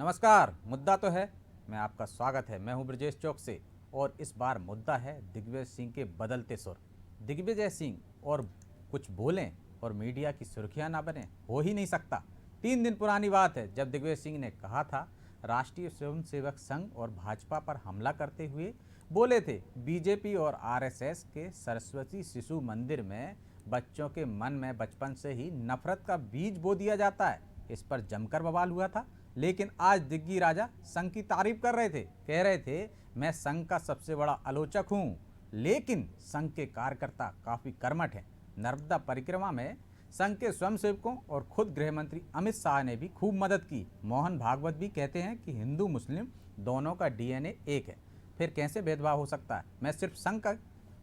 नमस्कार। मुद्दा तो है, मैं आपका स्वागत है। मैं हूं ब्रजेश चौक से और इस बार मुद्दा है दिग्विजय सिंह के बदलते सुर। दिग्विजय सिंह और कुछ बोलें और मीडिया की सुर्खियां ना बने, हो ही नहीं सकता। 3 दिन पुरानी बात है जब दिग्विजय सिंह ने कहा था, राष्ट्रीय स्वयंसेवक संघ और भाजपा पर हमला करते हुए बोले थे, बीजेपी और आरएसएस के सरस्वती शिशु मंदिर में बच्चों के मन में बचपन से ही नफरत का बीज बो दिया जाता है। इस पर जमकर बवाल हुआ था। लेकिन आज दिग्गी राजा संघ की तारीफ कर रहे थे, कह रहे थे मैं संघ का सबसे बड़ा आलोचक हूं, लेकिन संघ के कार्यकर्ता काफी कर्मठ हैं। नर्मदा परिक्रमा में संघ के स्वयंसेवकों और खुद गृह मंत्री अमित शाह ने भी खूब मदद की। मोहन भागवत भी कहते हैं कि हिंदू मुस्लिम दोनों का डीएनए एक है, फिर कैसे भेदभाव हो सकता है। मैं सिर्फ संघ का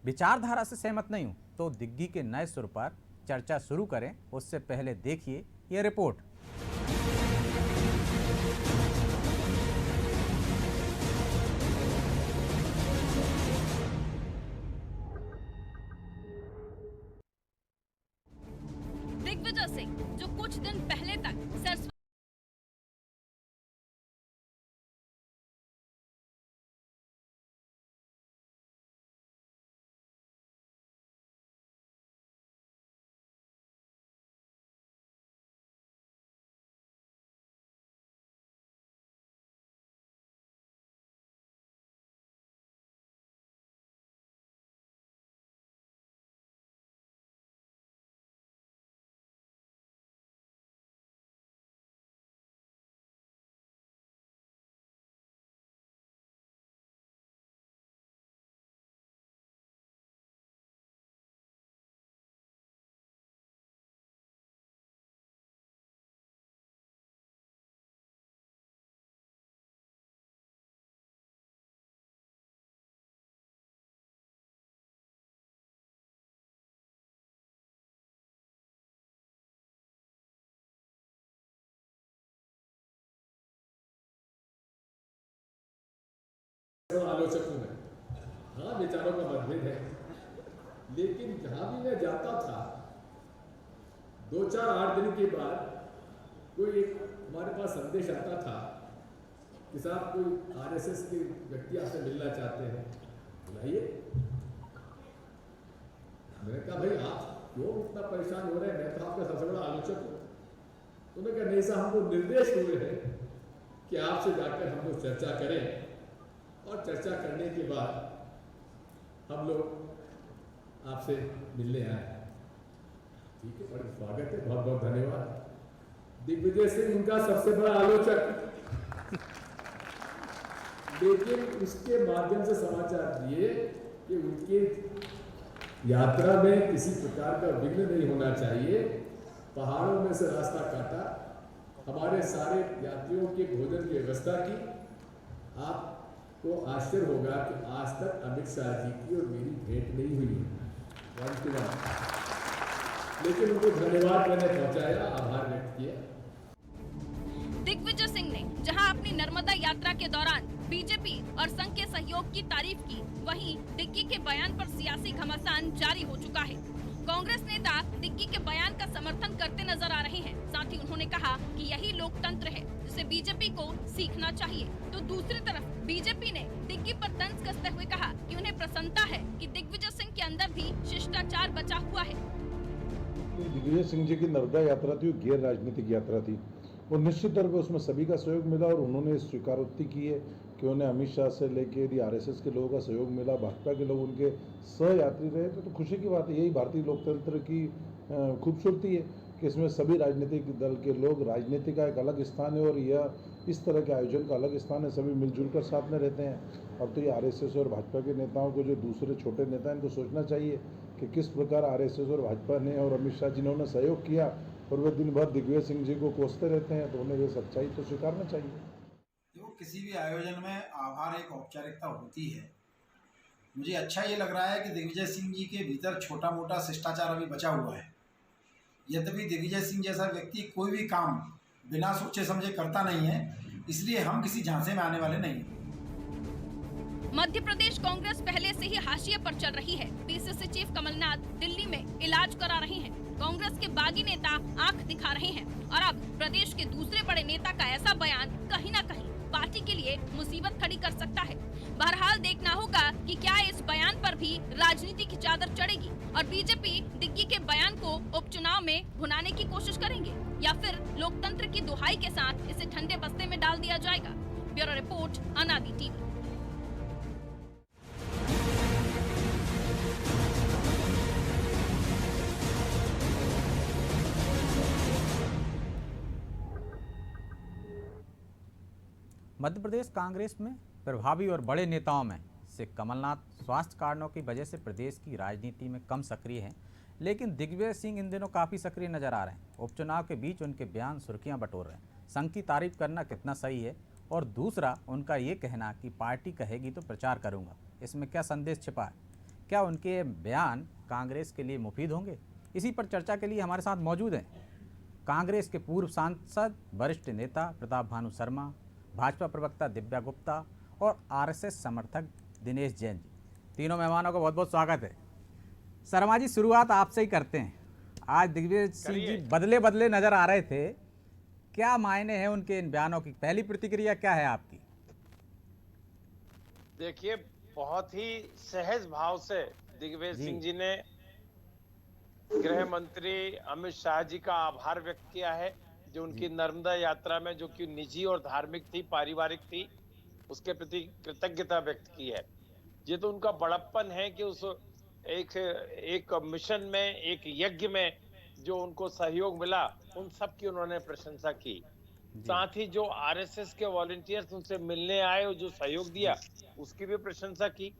विचारधारा से सहमत नहीं हूं। तो दिग्गी के नए सुर पर चर्चा शुरू करें उससे पहले देखिए ये रिपोर्ट। दिग्विजय सिंह जो कुछ दिन पहले तक सरस्वती आलोचक हूँ मैं। हाँ, विचारों का मतभेद है, लेकिन जहां भी मैं जाता था 2-4-8 दिन के बाद कोई एक हमारे पास संदेश आता था कि साहब कोई आरएसएस के व्यक्ति आपसे मिलना चाहते हैं, बुलाइए। मैंने कहा भाई आप क्यों इतना परेशान हो रहे हैं, मैं तो आपका सबसे बड़ा आलोचक हूँ। उन्होंने कहा नहीं साहब, हमको निर्देश हुए हैं कि आपसे जाकर हम लोग चर्चा करें और चर्चा करने के बाद हम लोग आपसे मिलने आए। ठीक है, बड़ा स्वागत है, बहुत बहुत धन्यवाद। दिग्विजय सिंह उनका सबसे बड़ा आलोचक, लेकिन उसके माध्यम से समाचार दिए कि उनके यात्रा में किसी प्रकार का विघ्न नहीं होना चाहिए। पहाड़ों में से रास्ता काटा, हमारे सारे यात्रियों के भोजन की व्यवस्था की। आप को आश्चर्य होगा कि आज तक अमित शाह जी की और मेरी भेंट नहीं हुई है, 1 to 1। लेकिन उनको धन्यवाद मैंने पहुंचाया, आभार व्यक्त किया। दिग्विजय सिंह ने जहां अपनी नर्मदा यात्रा के दौरान बीजेपी और संघ के सहयोग की तारीफ की, वहीं दिग्गी के बयान पर सियासी घमासान जारी हो चुका है। कांग्रेस नेता दिग्गी के बयान का समर्थन करते नजर आ रहे हैं। साथ ही उन्होंने कहा कि यही लोकतंत्र है जिसे बीजेपी को सीखना चाहिए। तो दूसरी तरफ बीजेपी ने दिग्गी पर तंज कसते हुए कहा कि उन्हें प्रसन्नता है कि दिग्विजय सिंह के अंदर भी शिष्टाचार बचा हुआ है। दिग्विजय सिंह जी की नर्मदा यात्रा थी, वो गैर राजनीतिक यात्रा थी और निश्चित तौर पर उसमें सभी का सहयोग मिला और उन्होंने स्वीकारोक्ति की है कि उन्हें अमित शाह से लेकर यदि आरएसएस के लोगों का सहयोग मिला, भाजपा के लोग उनके सहयात्री रहे तो खुशी की बात है। यही भारतीय लोकतंत्र की खूबसूरती है कि इसमें सभी राजनीतिक दल के लोग, राजनीति का एक अलग स्थान है और यह इस तरह के आयोजन का अलग स्थान है, सभी मिलजुल कर साथ में रहते हैं। अब तो ये आरएसएस और भाजपा के नेताओं को, जो दूसरे छोटे नेता हैं, इनको सोचना चाहिए कि किस प्रकार आरएसएस और भाजपा ने और अमित शाह जिन्होंने सहयोग किया और वे दिन भर दिग्विजय सिंह जी को कोसते रहते हैं, तो उन्हें ये सच्चाई तो स्वीकारना चाहिए। देखो, किसी भी आयोजन में आभार एक औपचारिकता होती है। मुझे अच्छा ये लग रहा है कि दिग्विजय सिंह जी के भीतर छोटा मोटा शिष्टाचार अभी बचा हुआ है। यद्यपि दिग्विजय सिंह जैसा व्यक्ति कोई भी काम बिना सोचे समझे करता नहीं है, इसलिए हम किसी झांसे में आने वाले नहीं हैं। मध्य प्रदेश कांग्रेस पहले से ही हाशिए पर चल रही है। पीसीसी चीफ कमलनाथ दिल्ली में इलाज करा रहे हैं। कांग्रेस के बागी नेता आंख दिखा रहे हैं और अब प्रदेश के दूसरे बड़े नेता का ऐसा बयान कहीं न कहीं पार्टी के लिए मुसीबत खड़ी कर सकता है। बहरहाल देखना होगा कि क्या इस बयान पर भी राजनीति की चादर चढ़ेगी और बीजेपी दिग्गी के बयान को उपचुनाव में भुनाने की कोशिश करेंगे या फिर लोकतंत्र की दुहाई के साथ इसे ठंडे बस्ते में डाल दिया जाएगा। ब्यूरो रिपोर्ट, अनादि टीवी। मध्य प्रदेश कांग्रेस में प्रभावी और बड़े नेताओं में से कमलनाथ स्वास्थ्य कारणों की वजह से प्रदेश की राजनीति में कम सक्रिय हैं, लेकिन दिग्विजय सिंह इन दिनों काफ़ी सक्रिय नजर आ रहे हैं। उपचुनाव के बीच उनके बयान सुर्खियां बटोर रहे हैं। संघ की तारीफ करना कितना सही है, और दूसरा उनका ये कहना कि पार्टी कहेगी तो प्रचार करूँगा, इसमें क्या संदेश छिपा है? क्या उनके बयान कांग्रेस के लिए मुफीद होंगे? इसी पर चर्चा के लिए हमारे साथ मौजूद हैं कांग्रेस के पूर्व सांसद वरिष्ठ नेता प्रताप भानु शर्मा, भाजपा प्रवक्ता दिव्या गुप्ता और आरएसएस समर्थक दिनेश जैन जी। तीनों मेहमानों का बहुत बहुत स्वागत है। शर्मा जी, शुरुआत आपसे ही करते हैं। आज दिग्विजय सिंह जी बदले बदले नजर आ रहे थे, क्या मायने हैं उनके इन बयानों की? पहली प्रतिक्रिया क्या है आपकी? देखिए, बहुत ही सहज भाव से दिग्विजय सिंह जी ने गृह मंत्री अमित शाह जी का आभार व्यक्त किया है, जो उनकी नर्मदा यात्रा में जो कि निजी और धार्मिक थी, पारिवारिक थी, उसके प्रति कृतज्ञता व्यक्त की है। ये तो उनका बड़प्पन है कि उस एक मिशन में, एक यज्ञ में जो उनको सहयोग मिला, उन सब की उन्होंने प्रशंसा की। साथ ही जो आरएसएस के वॉलंटियर्स उनसे मिलने आए और जो सहयोग दिया, उसकी भी प्रशंसा की।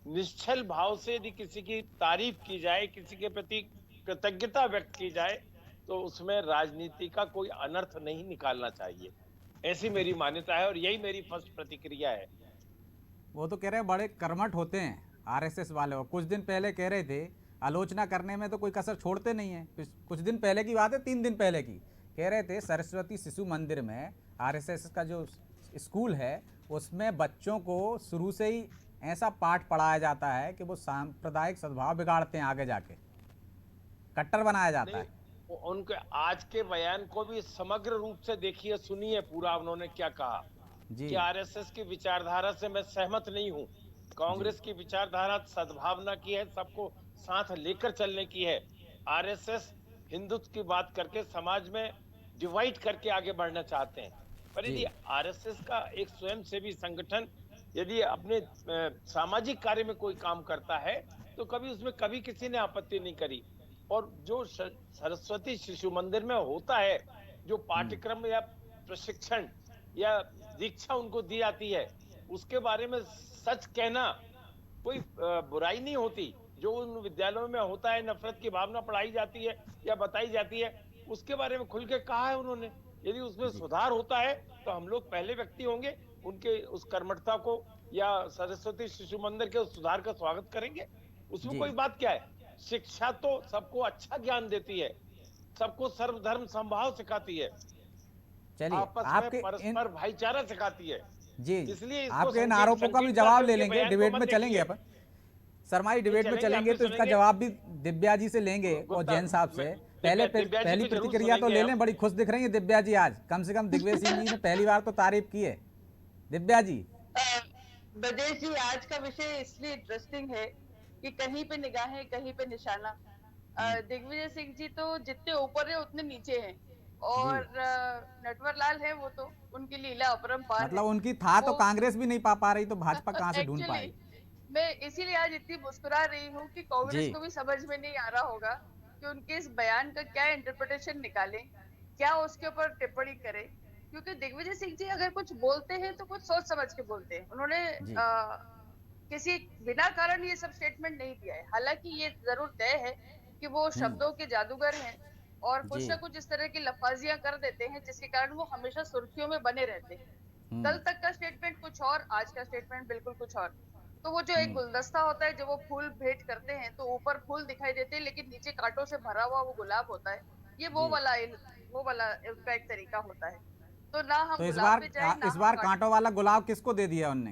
निश्चल भाव से यदि किसी की तारीफ की जाए, किसी के प्रति कृतज्ञता व्यक्त की जाए, तो उसमें राजनीति का कोई अनर्थ नहीं निकालना चाहिए, ऐसी मेरी मान्यता है और यही मेरी फर्स्ट प्रतिक्रिया है। वो तो कह रहे हैं बड़े कर्मठ होते हैं आरएसएस वाले, और कुछ दिन पहले कह रहे थे आलोचना करने में तो कोई कसर छोड़ते नहीं है। कुछ दिन पहले की बात है, 3 दिन पहले की, कह रहे थे सरस्वती शिशु मंदिर में आरएसएस का जो स्कूल है उसमें बच्चों को शुरू से ही ऐसा पाठ पढ़ाया जाता है कि वो सांप्रदायिक सद्भाव बिगाड़ते हैं, आगे जाके कट्टर बनाया जाता है। उनके आज के बयान को भी समग्र रूप से देखिए, सुनिए पूरा उन्होंने क्या कहा कि आरएसएस की विचारधारा से मैं सहमत नहीं हूं। कांग्रेस की विचारधारा सद्भावना की है, सबको साथ लेकर चलने की है। आरएसएस हिंदुत्व की बात करके समाज में डिवाइड करके आगे बढ़ना चाहते हैं। पर यदि आरएसएस का एक स्वयंसेवी संगठन यदि अपने सामाजिक कार्य में कोई काम करता है तो कभी उसमें कभी किसी ने आपत्ति नहीं करी। और जो सरस्वती शिशु मंदिर में होता है, जो पाठ्यक्रम या प्रशिक्षण या दीक्षा उनको दी जाती है, उसके बारे में सच कहना कोई बुराई नहीं होती। जो उन विद्यालयों में होता है, नफरत की भावना पढ़ाई जाती है या बताई जाती है, उसके बारे में खुल के कहा है उन्होंने। यदि उसमें सुधार होता है तो हम लोग पहले व्यक्ति होंगे, उनके उस कर्मठता को या सरस्वती शिशु मंदिर के उस सुधार का स्वागत करेंगे। उसमें कोई बात क्या है? शिक्षा तो सबको अच्छा ज्ञान देती है, सबको सर्वधर्म समभाव सिखाती है, चलिए आपके परस्पर भाईचारा सिखाती है। जी, इसलिए आपके इन आरोपों का भी जवाब ले लेंगे, डिबेट में चलेंगे अपन। शर्मा जी, डिबेट में चलेंगे तो इसका जवाब भी दिव्या जी से लेंगे और जैन साहब से। पहली प्रतिक्रिया तो ले लें। बड़ी खुश दिख रही है दिव्या जी आज, कम से कम दिग्विजय सिंह जी ने पहली बार तो तारीफ की है। दिव्या जी। ब्रजेश जी, आज का विषय इसलिए इंटरेस्टिंग है कि कहीं पे निगाहें, कहीं पे निशाना। दिग्विजय सिंह जी तो जितने ऊपर है उतने नीचे हैं, और नटवर लाल है वो तो उनकी लीला अपरंपार, मतलब उनकी था तो कांग्रेस भी नहीं पा रही तो भाजपा कहां से ढूंढ पाई। मैं इसीलिए आज इतनी मुस्कुरा रही हूँ कि कांग्रेस को भी समझ में नहीं आ रहा होगा कि उनके इस बयान का क्या इंटरप्रिटेशन निकाले, क्या उसके ऊपर टिप्पणी करे। क्योंकि दिग्विजय सिंह जी अगर कुछ बोलते हैं तो कुछ सोच समझ के बोलते हैं। उन्होंने किसी बिना कारण ये सब स्टेटमेंट नहीं दिया है। हालांकि ये जरूर तय है कि वो शब्दों के जादूगर हैं और कुछ ना कुछ इस तरह की लफाजियां कर देते हैं जिसके कारण वो हमेशा सुर्खियों में बने रहते हैं। कल तक का स्टेटमेंट कुछ और, आज का स्टेटमेंट बिल्कुल कुछ और। तो वो जो एक गुलदस्ता होता है, जब वो फूल भेंट करते हैं तो ऊपर फूल दिखाई देते हैं लेकिन नीचे कांटों से भरा हुआ वो गुलाब होता है। ये वो वाला उसका एक तरीका होता है। तो ना हम तो इस बार कांटों वाला गुलाब किसको दे दिया उनने?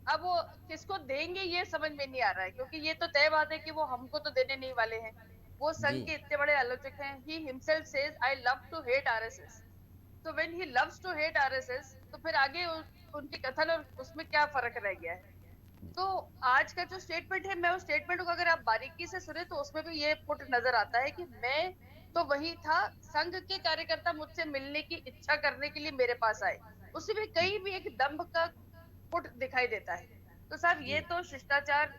अब वो किसको देंगे ये समझ में नहीं आ रहा है, क्योंकि ये तो तय बात है कि वो हमको तो देने नहीं वाले हैं। वो संघ के इतने बड़े आलोचक हैं। He himself says I love to hate RSS. तो when he loves to hate RSS, तो फिर आगे उनके कथन और उसमें क्या फर्क रह गया है? तो आज का जो स्टेटमेंट है, मैं उस स्टेटमेंट को अगर आप बारीकी से सुने तो उसमें भी ये पुट नजर आता है कि मैं तो वही था, संघ के कार्यकर्ता मुझसे मिलने की इच्छा करने के लिए मेरे पास आए। उसमें कहीं भी एक दंभ का पुट दिखाई देता है। तो साहब ये तो शिष्टाचार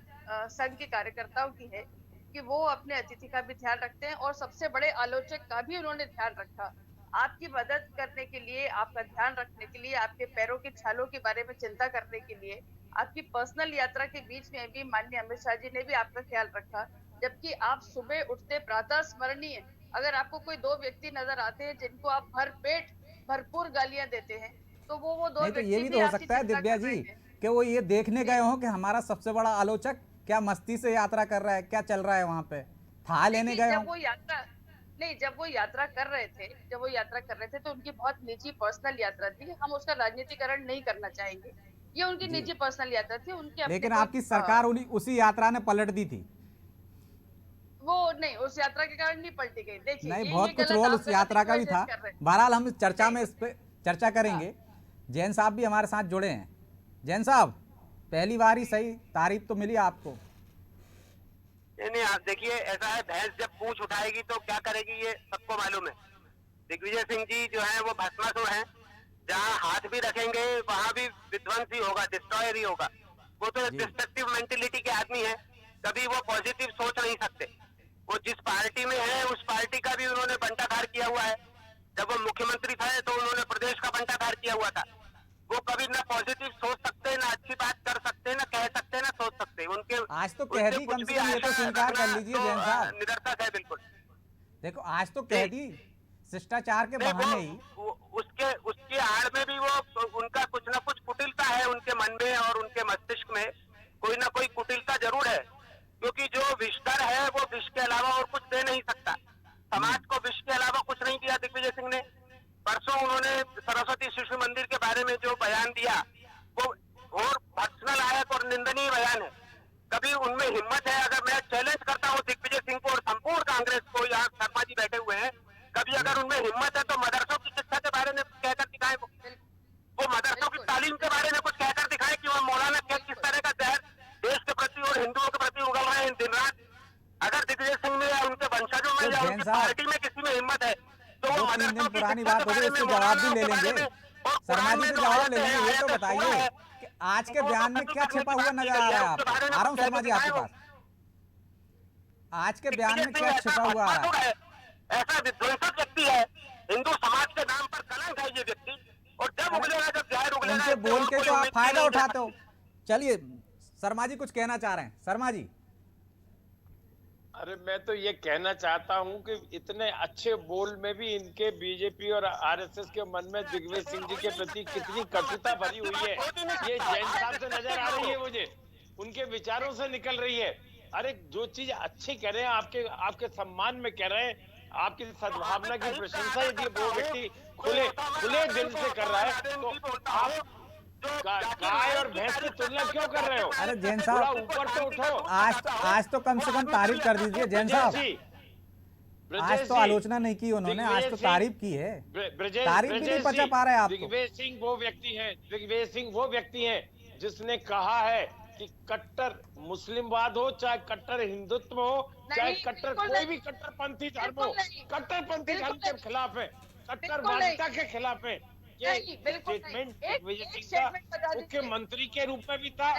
संघ के कार्यकर्ताओं की है कि वो अपने अतिथि का भी ध्यान रखते हैं, और सबसे बड़े आलोचक का भी उन्होंने ध्यान रखा। आपकी मदद करने के लिए, आपका ध्यान रखने के लिए, आपके पैरों की छालों के बारे में चिंता करने के लिए, आपकी पर्सनल यात्रा के बीच में भी माननीय अमित शाह जी ने भी आपका ख्याल रखा। जबकि आप सुबह उठते प्रातः स्मरणीय, अगर आपको कोई दो व्यक्ति नजर आते हैं जिनको आप भर पेट भरपूर गालियां देते हैं, तो वो दो नहीं तो ये भी तो हो सकता है दिव्या जी कि वो ये देखने गए हो कि हमारा सबसे बड़ा आलोचक क्या मस्ती से यात्रा कर रहा है, क्या चल रहा है वहां पे, था लेने गए हो। जब वो यात्रा कर रहे थे तो उनकी बहुत निजी पर्सनल यात्रा थी। हम उसका राजनीतिकरण नहीं करना चाहेंगे। ये उनकी निजी पर्सनल यात्रा थी, उनके लेकिन आपकी सरकार उसी यात्रा ने पलट दी थी। वो नहीं, उस यात्रा के कारण नहीं पलटी गई। देखिए नहीं, बहुत कुछ रोल उस यात्रा का भी था। बहरहाल हम चर्चा में इस पे चर्चा करेंगे। जैन साहब भी हमारे साथ जुड़े हैं। जैन साहब, पहली बार ही सही तारीफ तो मिली आपको। नहीं, आप देखिए, ऐसा है, भैंस जब पूंछ उठाएगी तो क्या करेगी ये सबको मालूम है। दिग्विजय सिंह जी जो है वो भस्मासुर हैं। जहाँ हाथ भी रखेंगे वहाँ भी विध्वंस ही होगा, डिस्ट्रॉयर ही होगा। वो तो डिस्ट्रक्टिव मेंटेलिटी के आदमी है, कभी वो पॉजिटिव सोच नहीं सकते। वो जिस पार्टी में है उस पार्टी का भी उन्होंने बंटाधार किया हुआ है। जब वो मुख्यमंत्री थे तो उन्होंने प्रदेश का बंटाधार किया हुआ था। वो कभी ना पॉजिटिव सोच सकते, ना अच्छी बात कर सकते, ना कह सकते, ना सोच सकते। उनके आज तो कह दी, कम से कम ये तो स्वीकार कर लीजिए जैन साहब। निरर्थक है बिल्कुल। देखो आज तो कह दी, शिष्टाचार के बहाने ही। उसके आड़ में भी वो उनका कुछ ना कुछ कुटिलता है उनके मन में और उनके मस्तिष्क में कोई ना कोई कुटिलता जरूर है। क्योंकि जो विषधर है वो विष के अलावा और कुछ दे नहीं सकता। समाज को विष के अलावा कुछ नहीं दिया दिग्विजय सिंह ने। परसों उन्होंने सरस्वती शिशु मंदिर के बारे में जो बयान दिया वो और भर्त्सनालायक और निंदनीय बयान है। कभी उनमें हिम्मत है, अगर मैं चैलेंज करता हूँ दिग्विजय सिंह को और संपूर्ण कांग्रेस को, यहाँ शर्मा जी बैठे हुए हैं, कभी अगर उनमें हिम्मत है तो मदरसों की शिक्षा के बारे में कहकर दिखाए। वो मदरसों की तालीम के बारे में कुछ कहकर दिखाए कि वो मौलाना किस तरह का जहर देश के प्रति और हिंदुओं के प्रति उगल रहे हैं दिन रात। अगर दिग्विजय सिंह में या उनके वंशजों में या उनकी पार्टी में किसी में हिम्मत है तो वो 3 दिन पुरानी बात हो गई, इसके जवाब भी ले लेंगे। शर्मा जी से जवाब ले लेंगे। ये तो बताइए कि आज के बयान में क्या छिपा हुआ नजर आ रहा है आपको? आ रहा हूँ शर्मा जी आपके पास। आज के बयान में क्या छिपा हुआ आ रहा है? ऐसा विध्वंसक व्यक्ति है, हिंदू समाज के नाम पर कलंक है ये व्यक्ति। और जब उगलेगा, जब जहर उगलेगा, उनसे बोल के तो आप फायदा उठाते हो। चलिए, शर्मा जी कुछ कहना चाह रहे हैं। शर्मा जी। अरे मैं तो ये कहना चाहता हूँ कि इतने अच्छे बोल में भी इनके बीजेपी और आरएसएस के मन में दिग्विजय सिंह जी के प्रति कितनी कटुता भरी हुई है, ये जैन साहब से नजर आ रही है मुझे, उनके विचारों से निकल रही है। अरे जो चीज अच्छी कह रहे हैं, आपके सम्मान में कह रहे हैं, आपकी सद्भावना की प्रशंसा यदि वो व्यक्ति खुले दिल से कर रहा है तो आप गाय और भैंस की तुलना क्यों कर रहे हो? अरे जैन साहब, ऊपर तो उठो। आज तो कम से कम तारीफ कर दीजिए जैन साहब। आज तो आलोचना नहीं की उन्होंने, आज तो तारीफ की है। तारीफ भी नहीं पचा पा रहे आप। दिग्विजय सिंह वो व्यक्ति हैं जिसने कहा है कि कट्टर मुस्लिमवाद हो, चाहे कट्टर हिंदुत्व हो, चाहे कट्टर कोई भी कट्टरपंथी धर्म हो, कट्टरपंथी धर्म के खिलाफ है, कट्टरवादिता के खिलाफ है। ये स्टेटमेंट दिग्विजय सिंह का मुख्यमंत्री के रूप में भी था,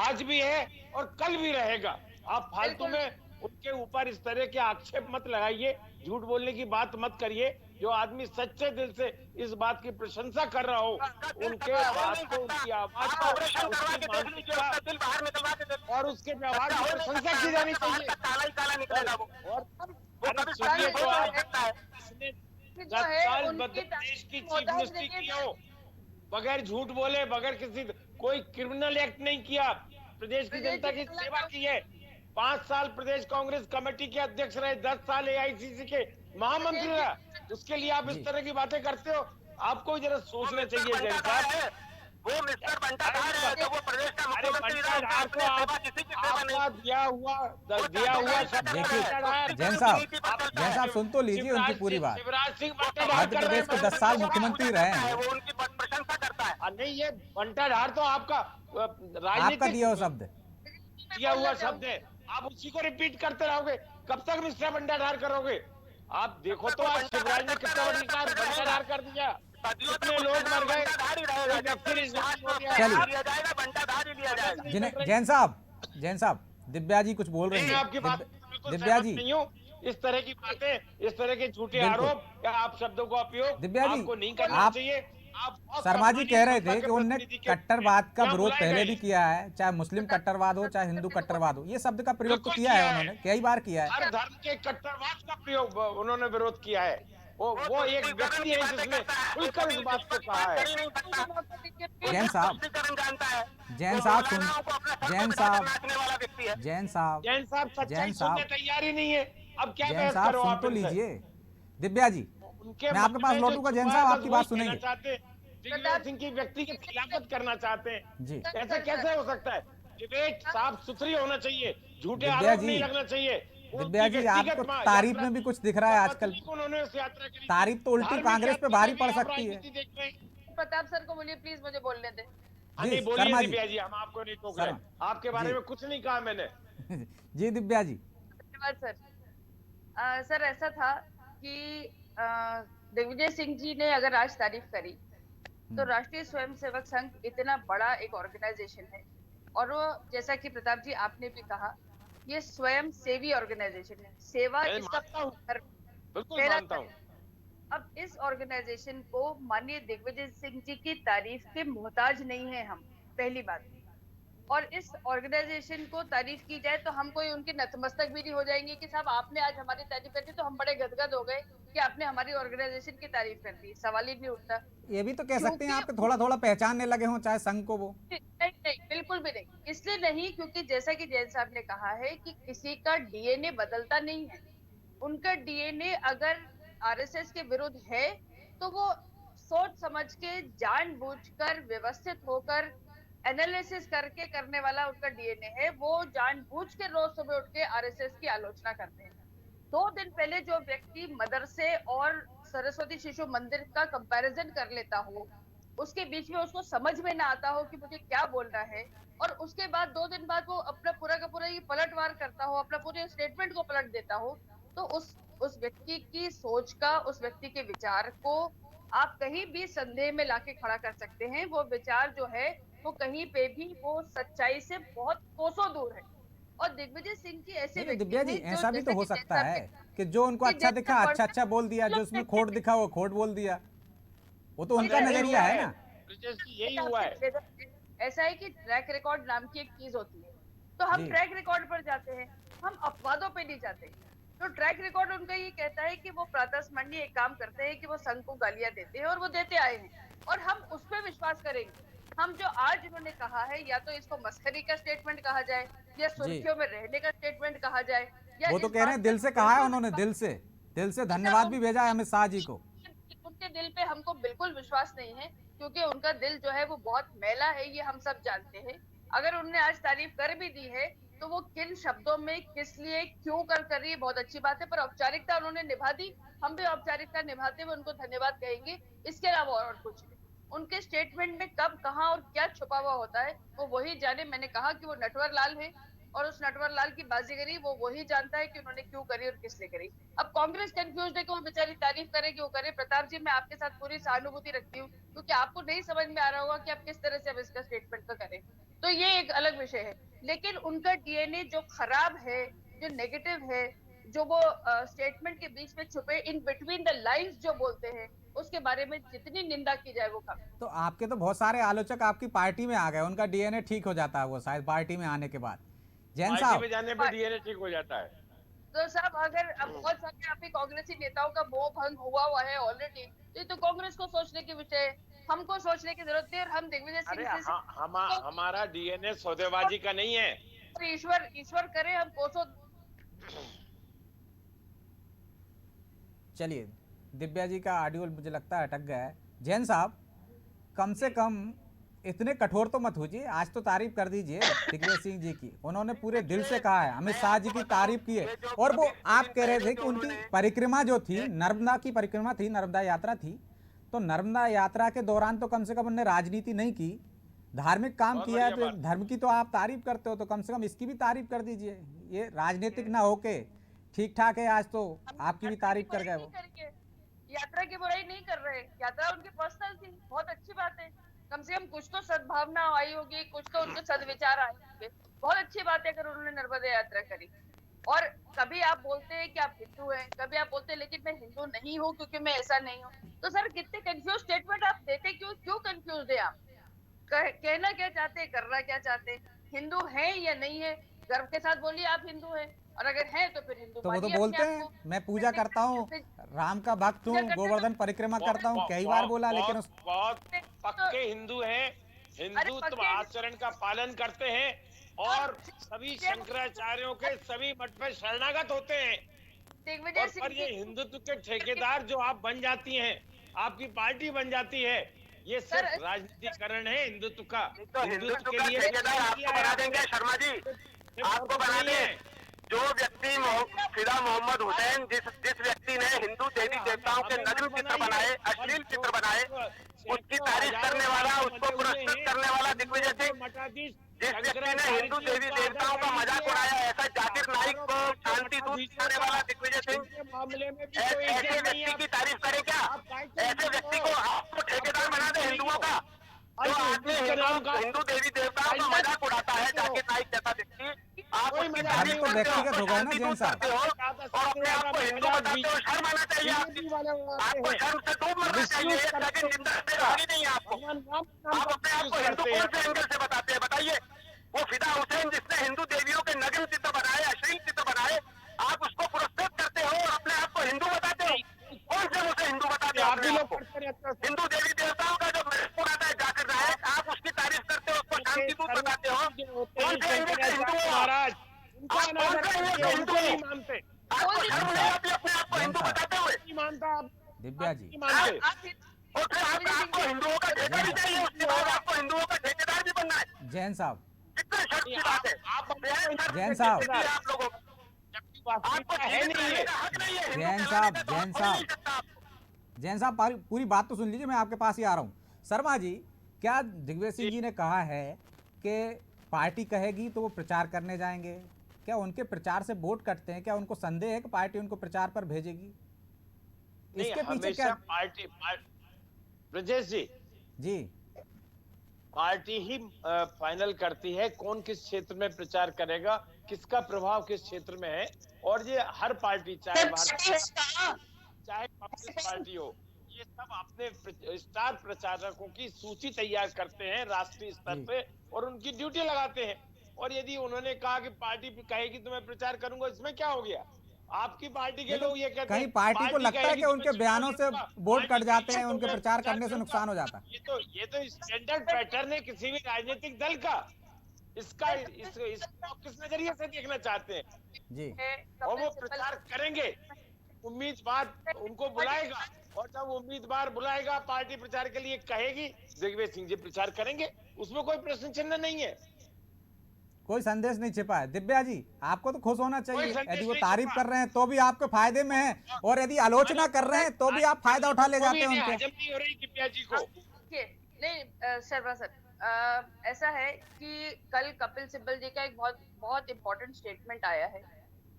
आज भी है और कल भी रहेगा। आप फालतू में उनके ऊपर इस तरह के आक्षेप मत लगाइए, झूठ बोलने की बात मत करिए। जो आदमी सच्चे दिल से इस बात की प्रशंसा कर रहा हो, उनके बात को, उनकी आवाज को, उसकी मानसिकता और उसके व्यवहार की प्रशंसा की जानी चाहिए। और सुनिए तो आप, देश की चीफ मिनिस्ट्री की हो, बगैर झूठ बोले, बगैर किसी कोई क्रिमिनल एक्ट नहीं किया, प्रदेश की जनता की सेवा की है। 5 साल प्रदेश कांग्रेस कमेटी के अध्यक्ष रहे, 10 साल एआईसीसी के महामंत्री रहा। उसके लिए आप इस तरह की बातें करते हो? आपको जरा सोचना चाहिए जैन साहब। वो मिस्टर बंटाधार है, तो वो प्रदेश का मुख्यमंत्री रहा, उसका अपने सेवा किसी की सेवा नहीं। दिया हुआ देखिए जैन साहब सुन तो लीजिए उनकी पूरी बात। शिवराज सिंह मध्य प्रदेश के 10 साल मुख्यमंत्री रहे हैं, वो उनकी प्रशंसा करता है। नहीं, ये बंटाधार तो आपका आपका राजनीतिक दिया हुआ शब्द दिया हुआ शब्द है, आप उसी को रिपीट करते रहोगे, कब तक मिस्टर बंटाधार करोगे? आप देखो तो आज शिवराज ने कितना बंटाधार कर दिया, कितने लोग मर गए। चलिए जैन साहब दिव्या जी कुछ बोल रही हैं। आपकी बात दिव्या जी नहीं हूँ, इस तरह की बातें, इस तरह के झूठे आरोप या आप शब्दों को उपयोग दिव्या जी, आपको नहीं करना चाहिए। शर्मा जी कह रहे थे कि उनने कट्टरवाद का विरोध पहले भी किया है, चाहे मुस्लिम कट्टरवाद हो चाहे हिंदू कट्टरवाद हो, ये शब्द का प्रयोग तो किया है उन्होंने, कई बार किया है। हर धर्म के कट्टरवाद का प्रयोग उन्होंने विरोध किया है। वो एक व्यक्ति है जिसने खुलकर इस बात को कहा है। जैन साहब सच्चाई सुनने तैयार ही नहीं है। अब क्या जैन बहस साहब करो सुन आप तो इनसे? लीजिए। दिव्या जी मैं आपके पास लौटूंगा, जैन साहब आपकी बात सुनेंगे। दिग्विजय सिंह की व्यक्ति की खिलाफत करना चाहते हैं जी। ऐसे कैसे हो सकता है? डिबेट साफ सुथरी होना चाहिए, झूठे दिव्या आरोप जी, नहीं लगना चाहिए। दिव्या जी आपको तारीफ में भी कुछ दिख रहा है आजकल, उन्होंने उस यात्रा के लिए तारीफ तो उल्टी कांग्रेस पे भारी पड़ सकती है। प्रताप सर को बोलिए प्लीज, मुझे बोलने दे। नहीं शर्मा बोलिए जी। दिव्या जी, हम आपको नहीं टोक रहे, आपके बारे जी। में कुछ नहीं कहा मैंने। जी दिव्या जी। धन्यवाद सर। सर ऐसा था कि दिग्विजय सिंह जी ने अगर आज तारीफ करी तो राष्ट्रीय स्वयंसेवक संघ इतना बड़ा एक ऑर्गेनाइजेशन है, और वो जैसा कि प्रताप जी आपने भी कहा, ये स्वयं सेवी ऑर्गेनाइजेशन है, सेवा इसका बिल्कुल मानता हूँ। अब इस ऑर्गेनाइजेशन को माननीय दिग्विजय सिंह जी की तारीफ के मोहताज नहीं है हम, पहली बात। और इस ऑर्गेनाइजेशन को तारीफ की जाए तो हम कोई उनके नतमस्तक भी नहीं हो जाएंगे कि साहब आपने आज हमारी तारीफ कर दी तो हम बड़े गदगद हो गए कि आपने हमारी ऑर्गेनाइजेशन की तारीफ कर दी, सवाल ही नहीं उठता। ये भी तो कह सकते हैं आपके थोड़ा थोड़ा पहचानने लगे हों चाहे संघ को वो। नहीं बिल्कुल भी नहीं, इसलिए नहीं क्योंकि जैसा कि जैन साहब ने कहा है कि किसी का डीएनए बदलता नहीं है। उनका डीएनए अगर आरएसएस के विरुद्ध है तो वो सोच समझ के जानबूझकर व्यवस्थित होकर एनालिसिस करके करने वाला उनका डीएनए है। वो जानबूझ के रोज सुबह उठ के आरएसएस की आलोचना करते हैं। 2 दिन पहले जो व्यक्ति मदरसे और सरस्वती शिशु मंदिर का कंपैरिजन कर लेता हो, उसके बीच में उसको समझ में ना आता हो कि मुझे क्या बोलना है, और उसके बाद 2 दिन बाद वो अपना पूरा का पूरा ये पलटवार करता हो, अपना पूरे स्टेटमेंट को पलट देता हो, तो उस व्यक्ति की सोच का, उस व्यक्ति के विचार को आप कहीं भी संदेह में लाके खड़ा कर सकते हैं। वो विचार जो है वो कहीं पे भी वो सच्चाई से बहुत कोसों दूर है। और दिग्विजय सिंह की ऐसे दिव्या जी ऐसा भी तो हो सकता है कि जो उनको अच्छा दिखा अच्छा बोल दिया, जो उसमें खोट दिखा वो खोट बोल दिया, वो तो उनका नजरिया है ना। यही हुआ है। ऐसा है कि ट्रैक रिकॉर्ड नाम की एक चीज होती है, तो हम ट्रैक रिकॉर्ड पर जाते हैं, हम अपवादों पे नहीं जाते। तो ट्रैक रिकॉर्ड उनका ये कहता है कि वो प्रातः स्मरणीय एक काम करते हैं कि वो संघ को गालियां देते हैं और वो देते आए हैं, और हम उस पर विश्वास करेंगे। हम जो आज उन्होंने कहा है, या तो इसको मस्करी का स्टेटमेंट कहा जाए या सुर्खियों में रहने का स्टेटमेंट कहा जाए, या वो तो कह रहे हैं दिल से कहा है उन्होंने, दिल से धन्यवाद भी भेजा है अमित शाह जी को। उनके दिल पे हमको बिल्कुल विश्वास नहीं है, क्योंकि उनका दिल जो है वो बहुत मैला है, ये हम सब जानते हैं। अगर उन्होंने आज तारीफ कर भी दी है तो वो किन शब्दों में, किस लिए, क्यों कर रही है, बहुत अच्छी बात है, पर औपचारिकता उन्होंने निभा दी, हम भी औपचारिकता निभाते हुए उनको धन्यवाद कहेंगे। इसके अलावा और कुछ नहीं। उनके स्टेटमेंट में कब, कहां और क्या छुपा हुआ होता है वो वही जाने। मैंने कहा कि वो नटवर लाल है, और उस नटवर लाल की बाजीगरी वो वही जानता है कि उन्होंने क्यों करी और किस लिए करी। अब कांग्रेस कंफ्यूज है कि वो बेचारी तारीफ करे कि वो करे। प्रताप जी, मैं आपके साथ पूरी सहानुभूति रखती हूँ, क्योंकि आपको नहीं समझ में आ रहा होगा कि आप किस तरह से अब इसका स्टेटमेंट को करें, तो ये एक अलग विषय है। लेकिन उनका डीएनए जो खराब है, जो नेगेटिव है, जो वो स्टेटमेंट के बीच में छुपे इन बिटवीन द लाइंस जो बोलते हैं, उसके बारे में जितनी निंदा की जाए वो कम। तो आपके तो बहुत सारे आलोचक आपकी पार्टी में आ गए, उनका डीएनए ठीक हो जाता है वो शायद पार्टी में आने के बाद। जैन साहब में जाने पर डीएनए ठीक हो जाता है। तो साहब अगर बहुत सारे आपके कांग्रेसी नेताओं का मोह भंग हुआ है ऑलरेडी, तो ये तो कांग्रेस को सोचने की विषय है, हमको सोचने की जरूरत नहीं। और हम दिग्विजय सिंह से हमारा डीएनए सौदेबाजी का नहीं है। ईश्वर करे हम कोसों। चलिए दिव्या जी का ऑडियो मुझे लगता है अटक गया है। जैन साहब, कम से कम इतने कठोर तो मत होइए, आज तो तारीफ कर दीजिए दिग्विजय सिंह जी की। उन्होंने पूरे दिल से कहा है, अमित शाह जी की तारीफ की है। और वो आप कह रहे थे कि उनकी परिक्रमा जो थी, नर्मदा की परिक्रमा थी, नर्मदा यात्रा थी, तो नर्मदा यात्रा के दौरान तो कम से कम उन्होंने राजनीति नहीं की, धार्मिक काम किया है। तो धर्म की तो आप तारीफ करते हो, तो कम से कम इसकी भी तारीफ कर दीजिए। ये राजनीतिक ना होके ठीक ठाक है, आज तो आपकी भी तारीफ कर गए वो। यात्रा की बुराई नहीं कर रहे, यात्रा उनकी पर्सनल थी, बहुत अच्छी बात है। कम से कम कुछ तो सद्भावना आई होगी, कुछ तो उनके सद्विचार आए होंगे। बहुत अच्छी बात है अगर उन्होंने नर्मदा यात्रा करी। और कभी आप बोलते हैं कि आप हिंदू हैं, कभी आप बोलते हैं लेकिन मैं हिंदू नहीं हूँ क्योंकि मैं ऐसा नहीं हूँ। तो सर कितने कंफ्यूज स्टेटमेंट आप देते, क्यों कंफ्यूज है आप? कहना क्या चाहते हैं, करना क्या चाहते हैं? हिंदू हैं या नहीं है, गर्व के साथ बोलिए आप हिंदू हैं, और अगर हैं तो फिर हिंदू तो वो तो बोलते हैं मैं पूजा करता हूँ, राम का भक्त हूँ, गोवर्धन परिक्रमा करता हूँ, कई बार बोला। लेकिन बहुत पक्के हिंदू हैं, हिंदुत्व आचरण का पालन करते हैं और सभी शंकराचार्यों के सभी मठ में शरणागत होते हैं। और पर ये हिंदुत्व के ठेकेदार जो आप बन जाती हैं, आपकी पार्टी बन जाती है, ये सिर्फ राजनीतिकरण है हिंदुत्व का। हिंदुत्व के लिए आपको बना देंगे शर्मा जी, आपको बना दें। जो व्यक्ति फिदा मोहम्मद हुसैन, जिस व्यक्ति ने हिंदू देवी देवताओं के नग्न चित्र बनाए, अश्लील चित्र बनाए, उसकी तारीफ करने वाला, उसको पुरस्कृत करने वाला दिग्विजय सिंह, जिस व्यक्ति ने हिंदू देवी देवताओं का मजाक उड़ाया, ऐसा जाकिर नाइक को शांति दूत करने वाला दिग्विजय सिंह, ऐसे व्यक्ति की तारीफ करे क्या? ऐसे व्यक्ति को आपको ठेकेदार बना दे हिंदुओं का। जो आदमी हिंदू देवी देवताओं का मजाक उड़ाता है, जाकिर नाइक जैसा व्यक्ति, आप उसकी तारीफ तो व्यक्तिगत होगा ना जैन साहब, और अपने आप को हिंदू बताते हो, शर्म आना चाहिए आपको शर्म से डूब मरना चाहिए। एक सेकंड जिंदा नहीं है आपको। आप अपने आप को हिंदू कौन से एंगल से बताते हैं बताइए? वो फिदा हुसैन जिसने हिंदू देवियों के नग्न चित्र बनाए, अश्लील चित्र बनाए, आप उसको पुरस्कृत करते हो और अपने आप को हिंदू बताते हो? कौन से मुझे हिंदू बताते हो अपने आप को? हिंदू देवी देवताओं का जो महत्व आता है जाकिर नायक, आप उसकी तारीफ करते हो, उसको शांति दूत बताते हो? कौन से एंगल से हिंदू हो महाराज? कौन से एंगल से हिंदू हो? आपको शर्म नहीं आती अपने आप को हिंदू बताते हुए? दिव्या जी, और फिर आपको हिंदुओं का ठेका भी चाहिए, उसके बाद आपको हिंदुओं का ठेकेदार भी बनना है। जैन साहब, कितने शर्म की बात है। जैन साहब, आप लोगों आपको है नहीं है, हक नहीं है। जैन साहब पूरी बात तो सुन लीजिए, मैं आपके पास ही आ रहा हूँ। शर्मा जी, क्या दिग्विजय सिंह जी ने कहा है कि पार्टी कहेगी तो वो प्रचार करने जाएंगे? क्या उनके प्रचार से वोट कटते हैं? क्या उनको संदेह है कि पार्टी उनको प्रचार पर भेजेगी? इसके पीछे क्या पार्टी ब्रजेश जी पार्टी ही फाइनल करती है कौन किस क्षेत्र में प्रचार करेगा, किसका प्रभाव किस क्षेत्र में है। और ये हर पार्टी, चाहे भारतीय चाहे कांग्रेस पार्टी हो, ये सब अपने स्टार प्रचारकों की सूची तैयार करते हैं राष्ट्रीय स्तर पे और उनकी ड्यूटी लगाते हैं। और यदि उन्होंने कहा कि पार्टी कहेगी तो मैं प्रचार करूंगा, इसमें क्या हो गया? आपकी पार्टी के लोग ये कहते हैं, कहीं पार्टी को लगता है कि उनके बयानों से वोट कट जाते हैं, उनके प्रचार करने से नुकसान हो जाता है। ये तो स्टैंडर्ड पैटर्न है किसी भी राजनीतिक दल का। इसको किस नजरिए से देखना चाहते हैं जी? और वो प्रचार करेंगे, उम्मीदवार उनको बुलाएगा, और जब उम्मीदवार बुलाएगा पार्टी प्रचार के लिए कहेगी, दिग्विजय सिंह जी प्रचार करेंगे, उसमें कोई प्रश्न चिन्ह नहीं है, कोई संदेश नहीं छिपा है। दिव्या जी, आपको तो खुश होना चाहिए, यदि वो तारीफ कर रहे हैं तो भी आपके फायदे में है, और यदि आलोचना कर रहे हैं तो भी आप फायदा उठा ले जाते हैं उनके। नहीं हो रही दिव्या जी को। नहीं शर्मा सर, ऐसा है कि कल कपिल सिब्बल जी का एक बहुत इंपॉर्टेंट स्टेटमेंट आया है,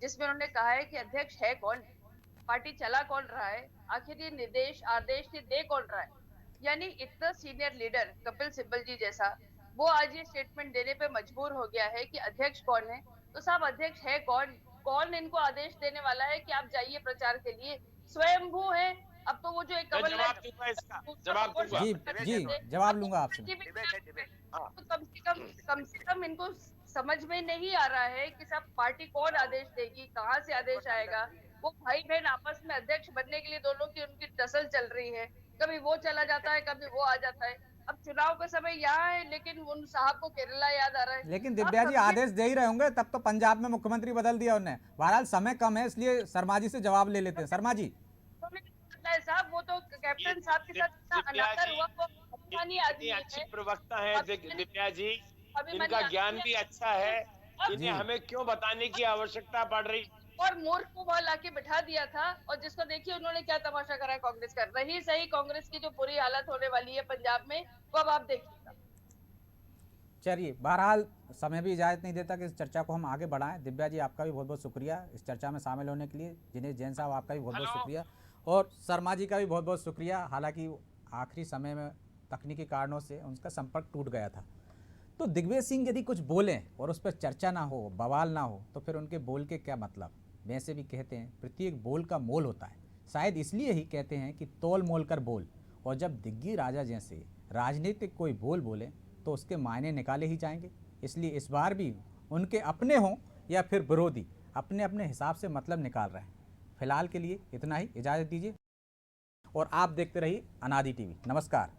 जिसमें उन्होंने कहा है कि अध्यक्ष है कौन, पार्टी चला कौन रहा है, आखिर ये निर्देश आदेश दे कौन रहा है। यानी इतना सीनियर लीडर कपिल सिब्बल जी जैसा, वो आज ये स्टेटमेंट देने पे मजबूर हो गया है कि अध्यक्ष कौन है। तो साहब अध्यक्ष है कौन इनको आदेश देने वाला है कि आप जाइए प्रचार के लिए? स्वयंभू है। अब तो वो जो एक जवाब दूंगा इसका, जवाब दूंगा जी जवाब लूंगा आपसे। तो कम से कम इनको समझ में नहीं आ रहा है कि सब पार्टी कौन आदेश देगी, कहाँ से आदेश आएगा। वो भाई बहन आपस में अध्यक्ष बनने के लिए दोनों की उनकी टसल चल रही है, कभी वो चला जाता है कभी वो आ जाता है। अब चुनाव का समय यहाँ है, लेकिन उन साहब को केरला याद आ रहा है। लेकिन दिव्या जी आदेश दे ही रहे होंगे, तब तो पंजाब में मुख्यमंत्री बदल दिया उन्होंने। बहरहाल समय कम है, इसलिए शर्मा जी से जवाब ले लेते हैं। शर्मा जी साहब, वो तो कैप्टन साहब के साथ अनादर हुआ, वो अभिमानी आदमी है, अच्छी प्रवक्ता है दिव्या जी, अभिमानी इनका ज्ञान आदमी भी है। अच्छा है, इन्हें हमें क्यों बताने की आवश्यकता पड़ रही? और मूर्ख को वहां लाके बिठा दिया था, और जिसको देखिए उन्होंने क्या तमाशा करा कांग्रेस का। रही सही कांग्रेस की जो बुरी हालत होने वाली है पंजाब में, वो अब आप देखिएगा। चलिए, बहरहाल समय भी इजाज़त नहीं देता कि इस चर्चा को हम आगे बढ़ाएं। दिव्या जी, आपका भी बहुत बहुत शुक्रिया इस चर्चा में शामिल होने के लिए। जिनेश जैन साहब, आपका भी बहुत बहुत शुक्रिया, और शर्मा जी का भी बहुत बहुत शुक्रिया। हालांकि आखिरी समय में तकनीकी कारणों से उनका संपर्क टूट गया था। तो दिग्विजय सिंह यदि कुछ बोलें और उस पर चर्चा ना हो, बवाल ना हो, तो फिर उनके बोल के क्या मतलब। वैसे भी कहते हैं प्रत्येक बोल का मोल होता है, शायद इसलिए ही कहते हैं कि तोल मोल कर बोल। और जब दिग्गी राजा जैसे राजनीतिक कोई बोल बोले तो उसके मायने निकाले ही जाएंगे। इसलिए इस बार भी उनके अपने हों या फिर विरोधी, अपने अपने हिसाब से मतलब निकाल रहे हैं। फिलहाल के लिए इतना ही, इजाज़त दीजिए और आप देखते रहिए अनादि टीवी। नमस्कार।